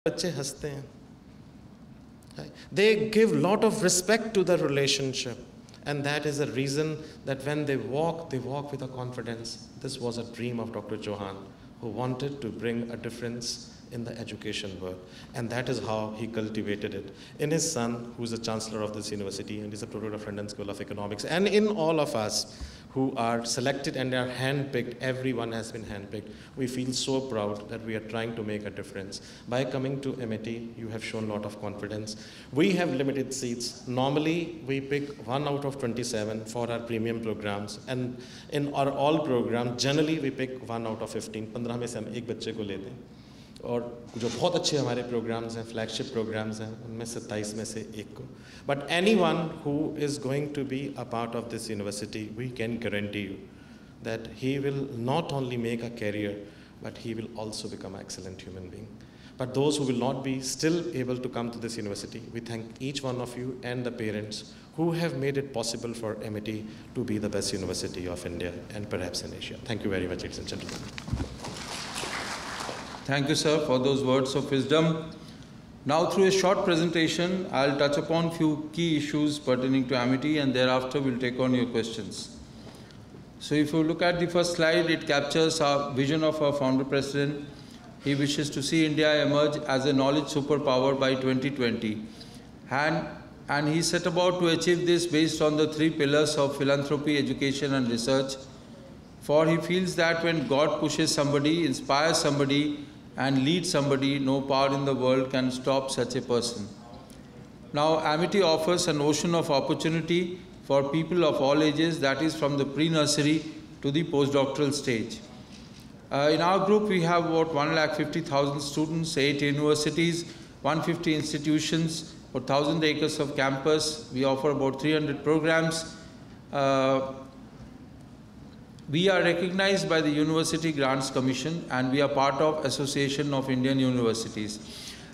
बच्चे हंसते हैं. They give lot of respect to the relationship, and that is the reason that when they walk with a confidence. This was a dream of Dr. Chauhan, who wanted to bring a difference in the education world, and that is how he cultivated it in his son, who is the chancellor of this university and is a product of London School of Economics, and in all of us who are selected and are handpicked. Everyone has been handpicked. We feel so proud that we are trying to make a difference. By coming to MIT, you have shown a lot of confidence. We have limited seats. Normally, we pick 1 out of 27 for our premium programs, and in our all programs, generally we pick 1 out of 15. 15 में से हम एक बच्चे को लेते हैं. और जो बहुत अच्छे हमारे प्रोग्राम्स हैं, फ्लैगशिप प्रोग्राम्स हैं, उनमें 27 में से एक को. But anyone who is going to be a part of this university, we can guarantee you that he will not only make a career, but he will also become an excellent human being. But those who will not be still able to come to this university, we thank each one of you and the parents who have made it possible for MIT to be the best university of India and perhaps in Asia. Thank you very much, ladies and gentlemen. Thank you, sir, for those words of wisdom. Now, through a short presentation, I'll touch upon few key issues pertaining to Amity, and thereafter we'll take on your questions. So if you look at the first slide, it captures our vision of our founder president. He wishes to see India emerge as a knowledge superpower by 2020. And he set about to achieve this based on the 3 pillars of philanthropy, education, and research. For he feels that when God pushes somebody, inspires somebody, and leads somebody, no power in the world can stop such a person. Now, Amity offers an ocean of opportunity for people of all ages, that is from the pre-nursery to the postdoctoral stage. In our group, we have about 150,000 students, 8 universities, 150 institutions, about 1,000 acres of campus. We offer about 300 programs. We are recognized by the University Grants Commission, and we are part of Association of Indian Universities.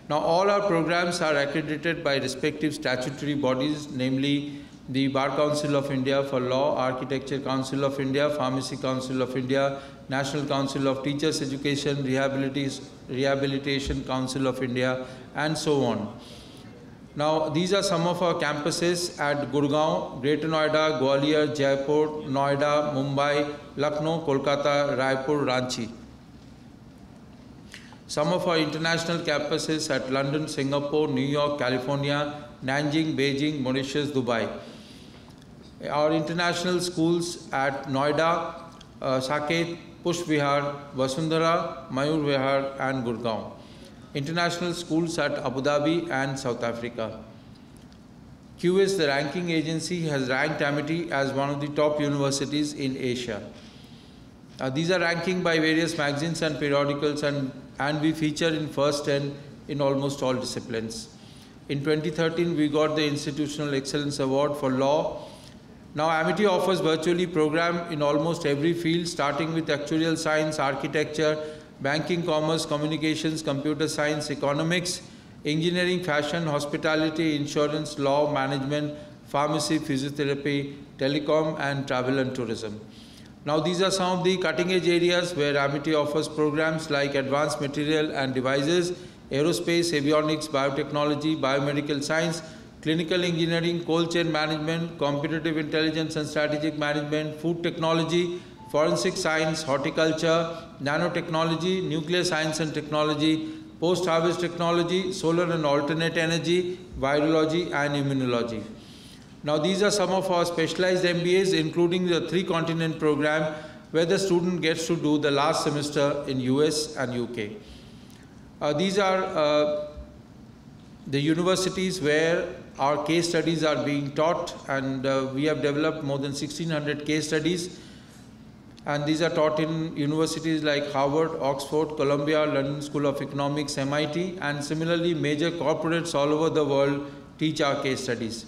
Now, all our programs are accredited by respective statutory bodies, namely the Bar Council of India for Law, Architecture Council of India, Pharmacy Council of India, National Council of Teachers Education, Rehabilitation Council of India, and so on. Now, these are some of our campuses at Gurgaon, Greater Noida, Gwalior, Jaipur, Noida, Mumbai, Lucknow, Kolkata, Raipur, Ranchi. Some of our international campuses at London, Singapore, New York, California, Nanjing, Beijing, Mauritius, Dubai. Our international schools at Noida, Saket, Pushp Vihar, Vasundhara, Mayur Vihar, and Gurgaon. International schools at Abu Dhabi and South Africa. QS, the ranking agency, has ranked Amity as one of the top universities in Asia. These are ranking by various magazines and periodicals, and we feature in first 10 in almost all disciplines. In 2013, we got the Institutional Excellence Award for Law. Now, Amity offers virtually program in almost every field, starting with actuarial science, architecture, banking, commerce, communications, computer science, economics, engineering, fashion, hospitality, insurance, law, management, pharmacy, physiotherapy, telecom, and travel and tourism. Now, these are some of the cutting-edge areas where Amity offers programs like advanced material and devices, aerospace, avionics, biotechnology, biomedical science, clinical engineering, cold chain management, competitive intelligence and strategic management, food technology, forensic science, horticulture, nanotechnology, nuclear science and technology, post-harvest technology, solar and alternate energy, virology, and immunology. Now, these are some of our specialized MBAs, including the 3-continent program, where the student gets to do the last semester in US and UK. These are the universities where our case studies are being taught, and we have developed more than 1,600 case studies. And these are taught in universities like Harvard, Oxford, Columbia, London School of Economics, MIT, and similarly major corporates all over the world teach our case studies.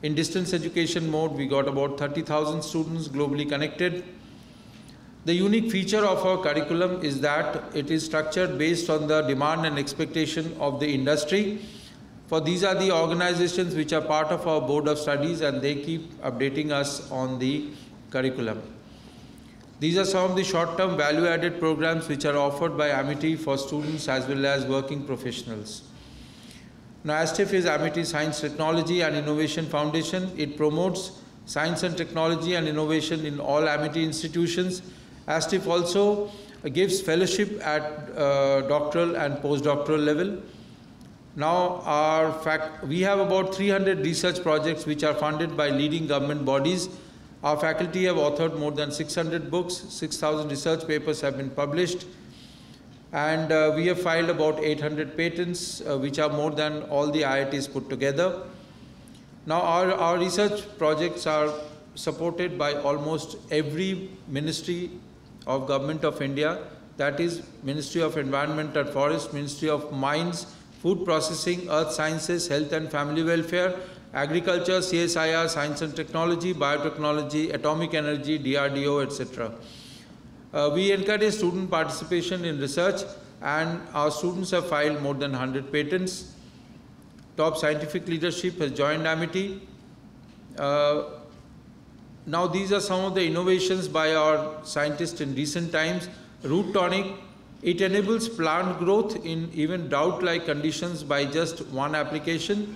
In distance education mode, we got about 30,000 students globally connected. The unique feature of our curriculum is that it is structured based on the demand and expectation of the industry. For these are the organizations which are part of our board of studies, and they keep updating us on the curriculum. These are some of the short-term value-added programs which are offered by Amity for students as well as working professionals. Now, ASTIF is Amity Science, Technology and Innovation Foundation. It promotes science and technology and innovation in all Amity institutions. ASTIF also gives fellowship at doctoral and postdoctoral level. Now, we have about 300 research projects which are funded by leading government bodies. Our faculty have authored more than 600 books, 6,000 research papers have been published, and we have filed about 800 patents, which are more than all the IITs put together. Now, our research projects are supported by almost every ministry of Government of India, that is Ministry of Environment and Forest, Ministry of Mines, Food Processing, Earth Sciences, Health and Family Welfare, Agriculture, CSIR, Science and Technology, Biotechnology, Atomic Energy, DRDO, etc. We encourage student participation in research, and our students have filed more than 100 patents. Top scientific leadership has joined Amity. Now, these are some of the innovations by our scientists in recent times. Root tonic, it enables plant growth in even drought-like conditions by just one application.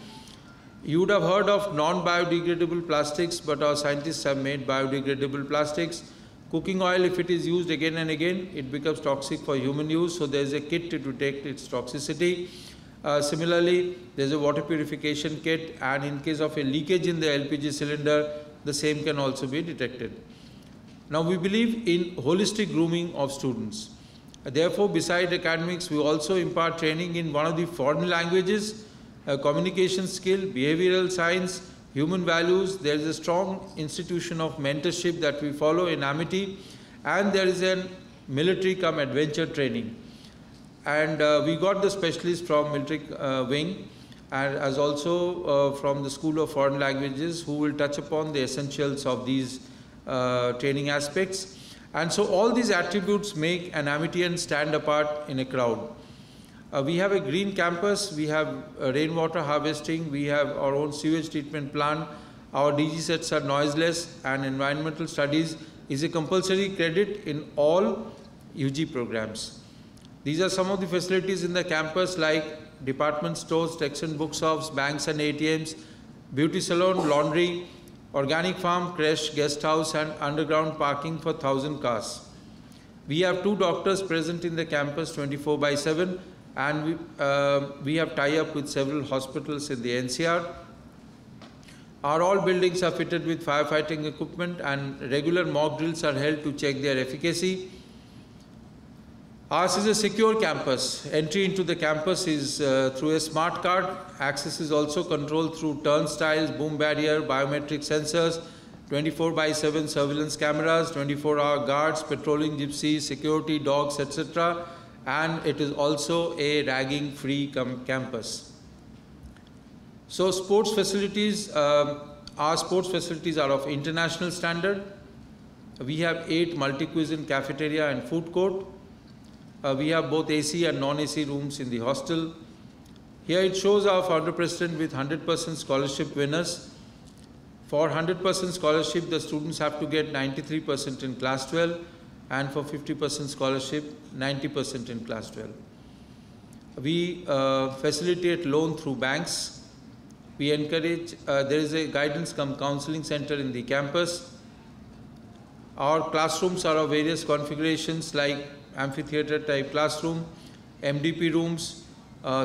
You would have heard of non-biodegradable plastics, but our scientists have made biodegradable plastics. Cooking oil, if it is used again and again, it becomes toxic for human use, so there is a kit to detect its toxicity. Similarly, there is a water purification kit, and in case of a leakage in the LPG cylinder, the same can also be detected. Now, we believe in holistic grooming of students. Therefore, beside academics, we also impart training in one of the foreign languages, communication skill, behavioral science, human values. There is a strong institution of mentorship that we follow in Amity, and there is a military cum adventure training. And we got the specialists from military wing, and as also from the School of Foreign Languages, who will touch upon the essentials of these training aspects. And so all these attributes make an Amitian stand apart in a crowd. We have a green campus, we have rainwater harvesting, we have our own sewage treatment plant, our DG sets are noiseless, and environmental studies is a compulsory credit in all UG programs. These are some of the facilities in the campus, like department stores, textbook bookshops, banks and ATMs, beauty salon, laundry, organic farm, creche, guest house, and underground parking for 1,000 cars. We have 2 doctors present in the campus 24/7, and we have tie-up with several hospitals in the NCR. All buildings are fitted with firefighting equipment, and regular mock drills are held to check their efficacy. Ours is a secure campus. Entry into the campus is through a smart card. Access is also controlled through turnstiles, boom barrier, biometric sensors, 24/7 surveillance cameras, 24-hour guards, patrolling gypsies, security dogs, etc. And it is also a ragging-free campus. So sports facilities, our sports facilities are of international standard. We have 8 multi-cuisine cafeteria and food court. We have both AC and non-AC rooms in the hostel. Here it shows our founder president with 100% scholarship winners. For 100% scholarship, the students have to get 93% in class 12, and for 50% scholarship, 90% in class 12. We facilitate loan through banks. We encourage, there is a guidance cum counseling center in the campus. Our classrooms are of various configurations, like amphitheater type classroom, MDP rooms,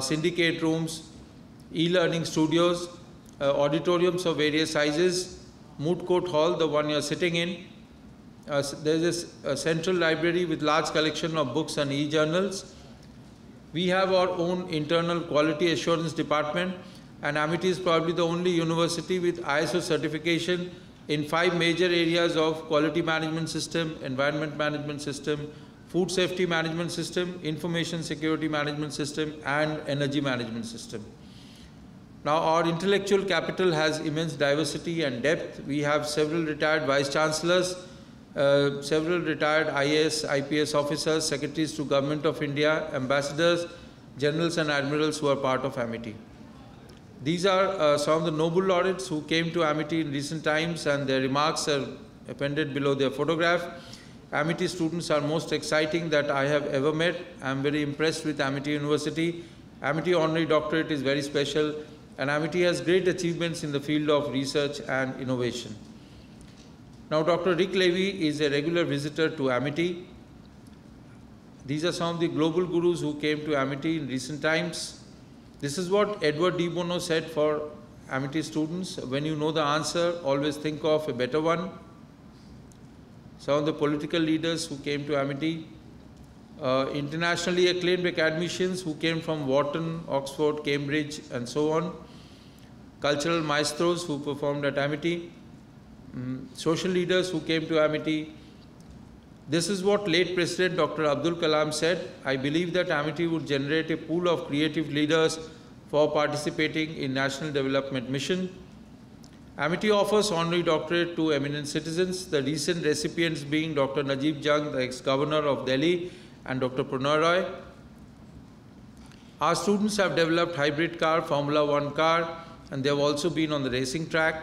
syndicate rooms, e-learning studios, auditoriums of various sizes, moot court hall, the one you are sitting in. There is a central library with large collection of books and e-journals. We have our own internal quality assurance department, and Amity is probably the only university with ISO certification in 5 major areas of quality management system, environment management system, food safety management system, information security management system, and energy management system. Now, our intellectual capital has immense diversity and depth. We have several retired vice chancellors, several retired IAS, IPS officers, secretaries to Government of India, ambassadors, generals and admirals who are part of Amity. These are some of the Nobel laureates who came to Amity in recent times, and their remarks are appended below their photograph. Amity students are most exciting that I have ever met. I am very impressed with Amity University. Amity Honorary Doctorate is very special, and Amity has great achievements in the field of research and innovation. Now, Dr. Rick Levy is a regular visitor to Amity. These are some of the global gurus who came to Amity in recent times. This is what Edward de Bono said for Amity students: when you know the answer, always think of a better one. Some of the political leaders who came to Amity, internationally acclaimed academicians who came from Wharton, Oxford, Cambridge, and so on, cultural maestros who performed at Amity, social leaders who came to Amity. This is what late President Dr. Abdul Kalam said: I believe that Amity would generate a pool of creative leaders for participating in national development mission. Amity offers honorary doctorate to eminent citizens, the recent recipients being Dr. Najib Jung, the ex-governor of Delhi, and Dr. Prannoy Roy. Our students have developed hybrid car, Formula One car, and they have also been on the racing track.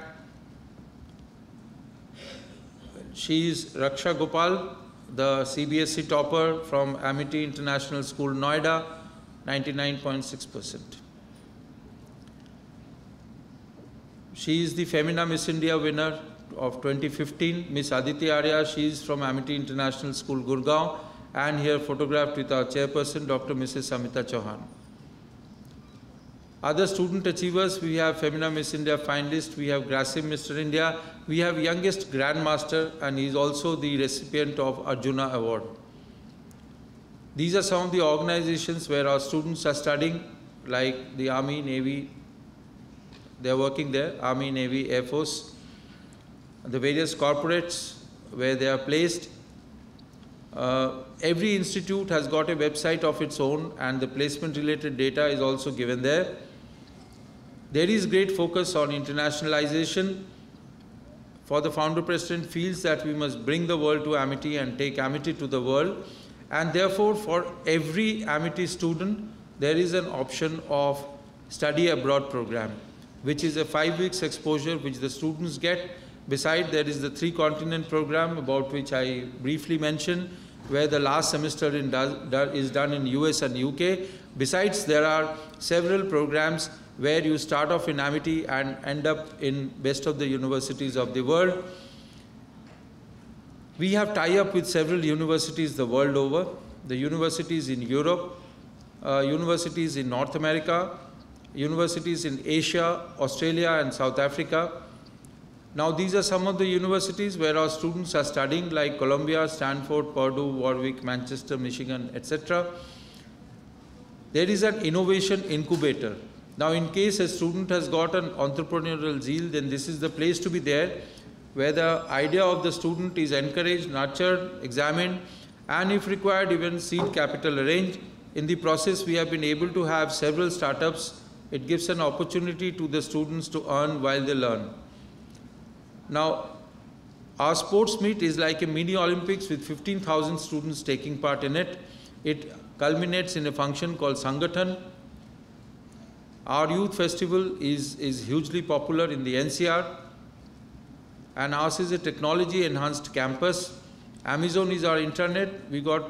She is Raksha Gopal, the CBSE topper from Amity International School, Noida, 99.6%. She is the Femina Miss India winner of 2015, Miss Aditi Arya. She is from Amity International School, Gurgaon, and here photographed with our chairperson, Dr. Mrs. Amita Chauhan. Other student achievers, we have Femina Miss India finalist, we have Grasim Mr. India, we have youngest grandmaster, and he is also the recipient of Arjuna Award. These are some of the organizations where our students are studying, like the Army, Navy. They are working there, Army, Navy, Air Force, the various corporates where they are placed. Every institute has got a website of its own, and the placement related data is also given there. There is great focus on internationalization, for the founder president feels that we must bring the world to Amity and take Amity to the world, and therefore for every Amity student there is an option of study abroad program, which is a 5 weeks exposure which the students get. Beside, there is the 3-continent program about which I briefly mentioned, where the last semester is done in US and UK. Besides, there are several programs where you start off in Amity and end up in best of the universities of the world. We have tie-up with several universities the world over, the universities in Europe, universities in North America, universities in Asia, Australia, and South Africa. Now, these are some of the universities where our students are studying, like Columbia, Stanford, Purdue, Warwick, Manchester, Michigan, etc. There is an innovation incubator. Now, in case a student has got an entrepreneurial zeal, then this is the place to be there, where the idea of the student is encouraged, nurtured, examined, and if required, even seed capital arranged. In the process, we have been able to have several startups. It gives an opportunity to the students to earn while they learn. Now, our sports meet is like a mini Olympics with 15,000 students taking part in it. It culminates in a function called Sangathan. Our youth festival is hugely popular in the NCR, and ours is a technology-enhanced campus. Amazon is our intranet. We got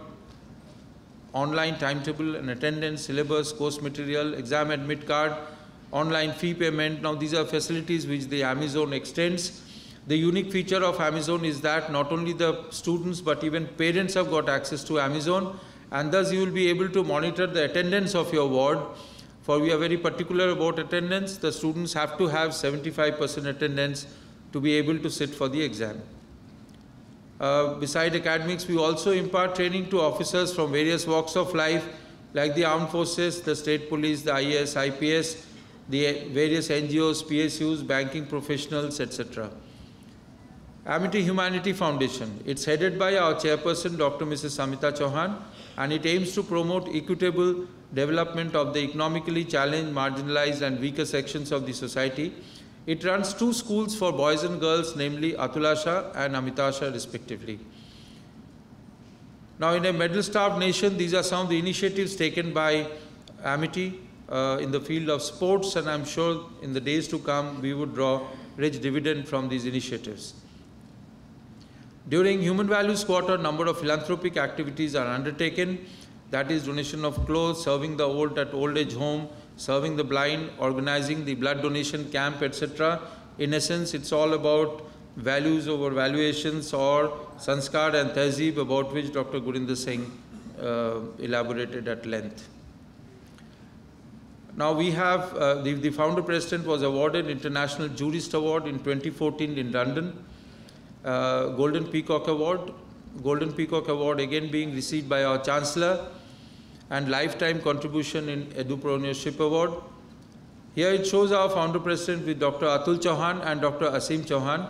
online timetable and attendance, syllabus, course material, exam admit card, online fee payment. Now, these are facilities which the Amazon extends. The unique feature of Amazon is that not only the students but even parents have got access to Amazon, and thus you will be able to monitor the attendance of your ward. For we are very particular about attendance. The students have to have 75% attendance to be able to sit for the exam. Beside academics, we also impart training to officers from various walks of life, like the armed forces, the state police, the IAS, IPS, the various NGOs, PSUs, banking professionals, etc. Amity Humanity Foundation. It's headed by our chairperson, Dr. Mrs. Amita Chauhan, and it aims to promote equitable development of the economically challenged, marginalized, and weaker sections of the society. It runs 2 schools for boys and girls, namely Atulasha and Amitasha, respectively. Now, in a medal-starved nation, these are some of the initiatives taken by Amity in the field of sports, and I'm sure in the days to come, we would draw rich dividend from these initiatives. During Human Values Quarter, number of philanthropic activities are undertaken. That is donation of clothes, serving the old at old age home, serving the blind, organizing the blood donation camp, etc. In essence, it's all about values over valuations, or sanskar and tehzeeb, about which Dr. Gurinder Singh elaborated at length. Now we have, the founder president was awarded International Jurist Award in 2014 in London, Golden Peacock Award. Golden Peacock Award again being received by our Chancellor, and Lifetime Contribution in Edupreneurship Award. Here it shows our founder president with Dr. Atul Chauhan and Dr. Asim Chauhan.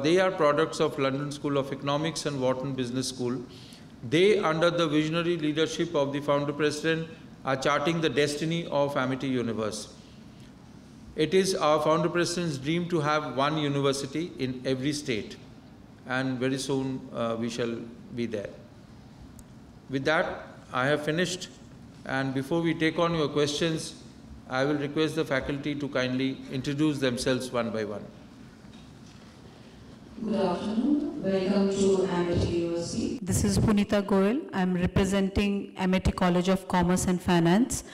They are products of London School of Economics and Wharton Business School. They, under the visionary leadership of the founder president, are charting the destiny of Amity Universe. It is our founder president's dream to have one university in every state, and very soon we shall be there. With that, I have finished, and before we take on your questions, I will request the faculty to kindly introduce themselves one by one. Good afternoon. Welcome to Amity University. This is Punita Goyal. I am representing Amity College of Commerce and Finance.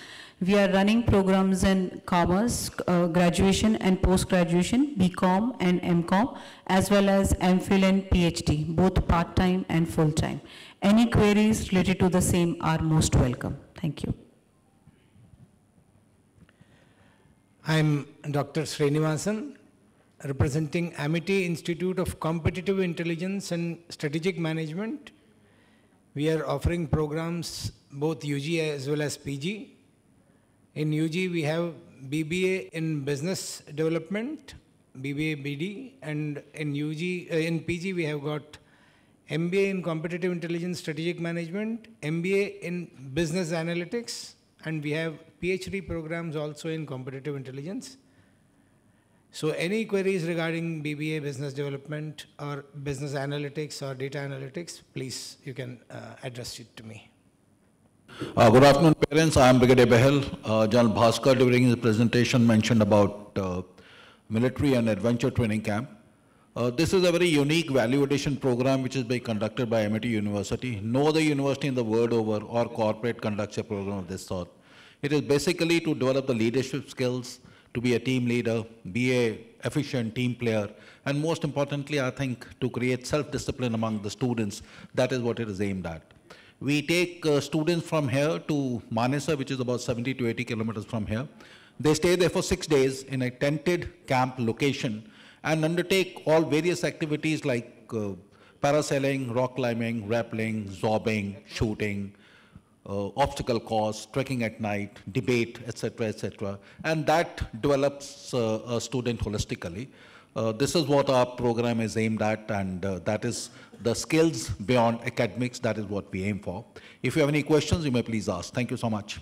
We are running programs in commerce, graduation and post-graduation, BCom and MCom, as well as MPhil and PhD, both part-time and full-time. Any queries related to the same are most welcome. Thank you. I'm Dr. Srinivasan, representing Amity Institute of Competitive Intelligence and Strategic Management. We are offering programs both UG as well as PG. In UG, we have BBA in Business Development, BBA BD, and in PG, we have got MBA in Competitive Intelligence Strategic Management, MBA in Business Analytics, and we have PhD programs also in Competitive Intelligence. So any queries regarding BBA, Business Development, or Business Analytics, or Data Analytics, please, you can address it to me. Good afternoon, parents. I am Brigadier Behel. General Bhaskar, during his presentation, mentioned about military and adventure training camp. This is a very unique value addition program which is being conducted by Amity University. No other university in the world over or corporate conducts a program of this sort. It is basically to develop the leadership skills, to be a team leader, be an efficient team player, and most importantly, I think, to create self-discipline among the students. That is what it is aimed at. We take students from here to Manesar, which is about 70 to 80 kilometers from here. They stay there for 6 days in a tented camp location and undertake all various activities like parasailing, rock climbing, rappelling, zorbing, shooting, obstacle course, trekking at night, debate, etc., etc. And that develops a student holistically. This is what our program is aimed at, and that is the skills beyond academics. That is what we aim for. If you have any questions, you may please ask. Thank you so much.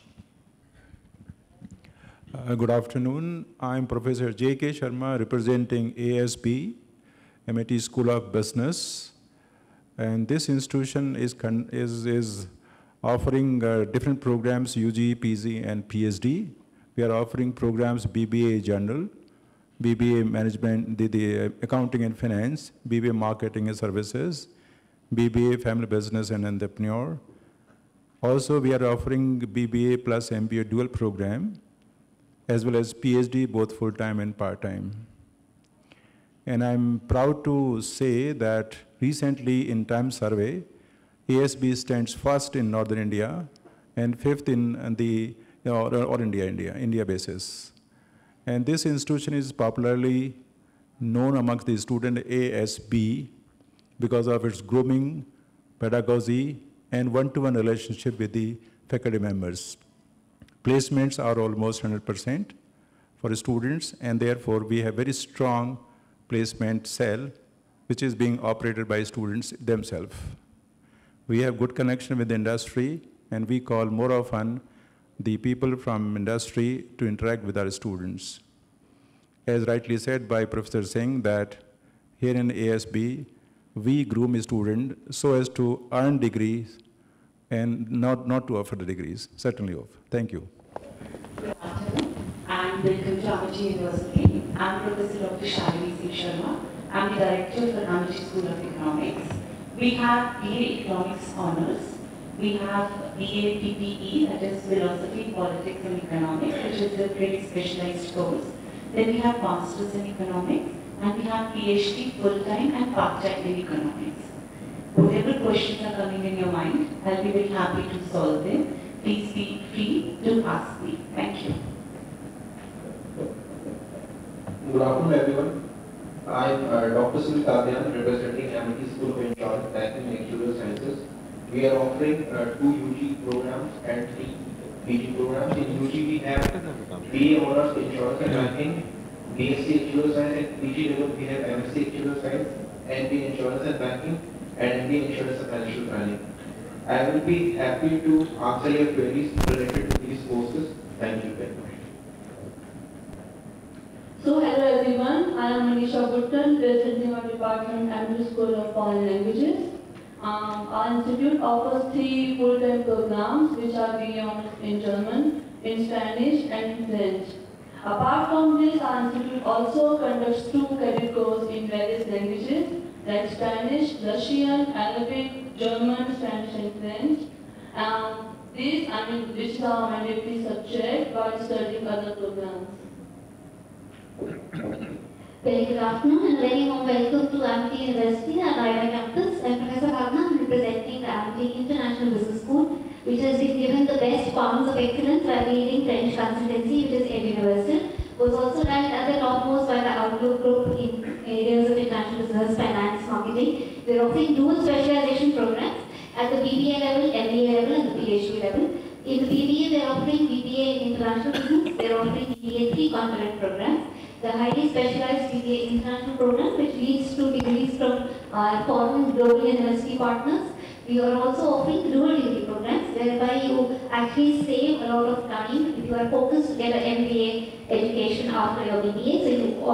Good afternoon. I'm Professor J.K. Sharma, representing ASB, Amity School of Business. And this institution is offering different programs, UG, PG, and PhD. We are offering programs BBA General, BBA Management, the Accounting and Finance, BBA Marketing and Services, BBA Family Business and Entrepreneur. Also, we are offering BBA plus MBA dual program, as well as PhD, both full-time and part-time. And I'm proud to say that recently in Time Survey, ASB stands first in Northern India and fifth in the India basis. And this institution is popularly known amongst the student ASB because of its grooming, pedagogy, and one-to-one relationship with the faculty members. Placements are almost 100% for students, and therefore we have very strong placement cell, which is being operated by students themselves. We have good connection with the industry, and we call more often the people from industry to interact with our students. As rightly said by Professor Singh, that here in ASB, we groom a student so as to earn degrees and not to offer the degrees, certainly offer. Thank you. Good afternoon, and welcome to Amity University. I'm Professor Dr. Shalini Singh Sharma. I'm the director of the Amity School of Economics. We have BA Economics Honors. We have BA PPE, that is Philosophy, Politics and Economics, which is a pretty specialized course. Then we have Masters in Economics, and we have PhD full-time and part-time in Economics. Whatever questions are coming in your mind, I'll be very happy to solve them. Please be free to ask me. Thank you. Good afternoon, everyone. I'm Dr. Sunil Kadyan, representing Amity School of Insurance, Banking and Actuarial Sciences. We are offering 2 UG programs and 3 PG programs. In UG, we have BA Honors Insurance and Banking, BSc Actuarial Science, and PG level we have MSc Actuarial Science, MBA Insurance and Banking, and MBA Insurance and Financial Planning. I will be happy to answer your queries related to these courses. Thank you very much. So, hello everyone, I am Manisha Button, representing our department Amity School of Foreign Languages. Our institute offers 3 full-time programs which are BA Honors in German, in Spanish and in French. Apart from this, our institute also conducts 2 credit courses in various languages like Spanish, Russian, Arabic, German, Spanish and French. This is our mandatory subject while studying other programs. Very good afternoon and a very warm welcome to Amity University and Noida campus. I'm Professor Bhavna, representing the Amity International Business School, which has been given the best bounds of excellence by the leading French consultancy, which is Universal. Was also ranked at the topmost by the Outlook Group in areas of international business, finance, marketing. We're offering dual specialization programs at the BBA level, MBA level, and the PhD level. In the BBA, they're offering BBA in international business. They're offering BBA 3 concurrent programs. The highly specialized BBA international program, which leads to degrees from our foreign global university partners. We are also offering dual degree programs, whereby you actually save a lot of time if you are focused to get an MBA education after your BBA. So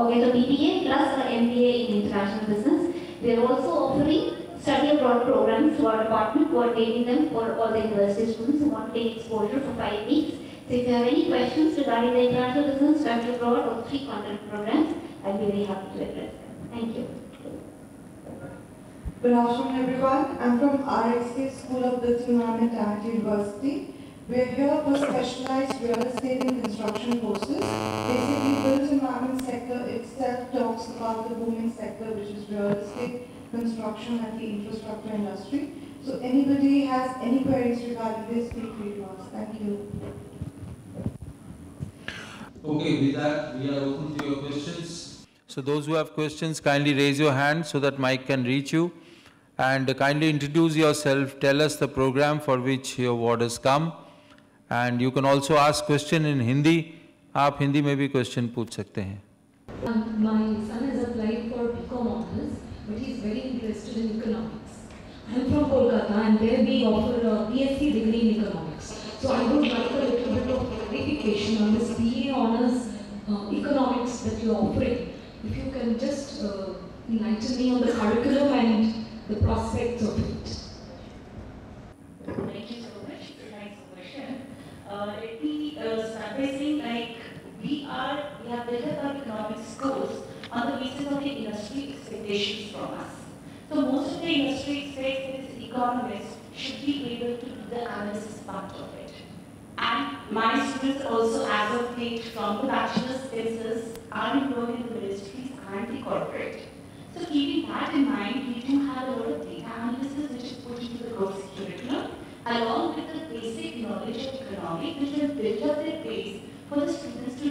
you get a BBA plus an MBA in international business. We are also offering study abroad programs to our department, coordinating them for all the university students who want to take exposure for 5 weeks. So if you have any questions regarding the international business, study abroad or 3 content programs, I'll be very happy to address them. Thank you. Good afternoon, everyone. I'm from RXK School of Business Management at Amity University. We're here for specialized real estate and construction courses. Basically, built environment sector itself talks about the booming sector, which is real estate, construction, and the infrastructure industry. So anybody has any queries regarding this, feel free to ask. Thank you. Okay, with that, we are open to your questions. So those who have questions, kindly raise your hand so that mic can reach you. And kindly introduce yourself, tell us the program for which your ward has come. And you can also ask question in Hindi. आप हिंदी में भी question पूछ सकते हैं. My son has applied for BCom honors, but he is very interested in economics. I am from Kolkata and there we offer a BSc degree in economics. So I would like a little bit of clarification on this BA honors economics that you are offering. If you can just enlighten me on the curriculum and the prospects of it. Thank you so much. It's a nice question. Let me start by saying, we have built up our economics course on the basis of the industry expectations from us. So most of the industry expects that its economists should be able to do the analysis part of it. And my students also, as of date, from the bachelor's themselves, are involved in the ministries and the corporate. So keeping that in mind, we do have a lot of data analysis which is put into the course curriculum, along with the basic knowledge of economics, which will build up their base for the students to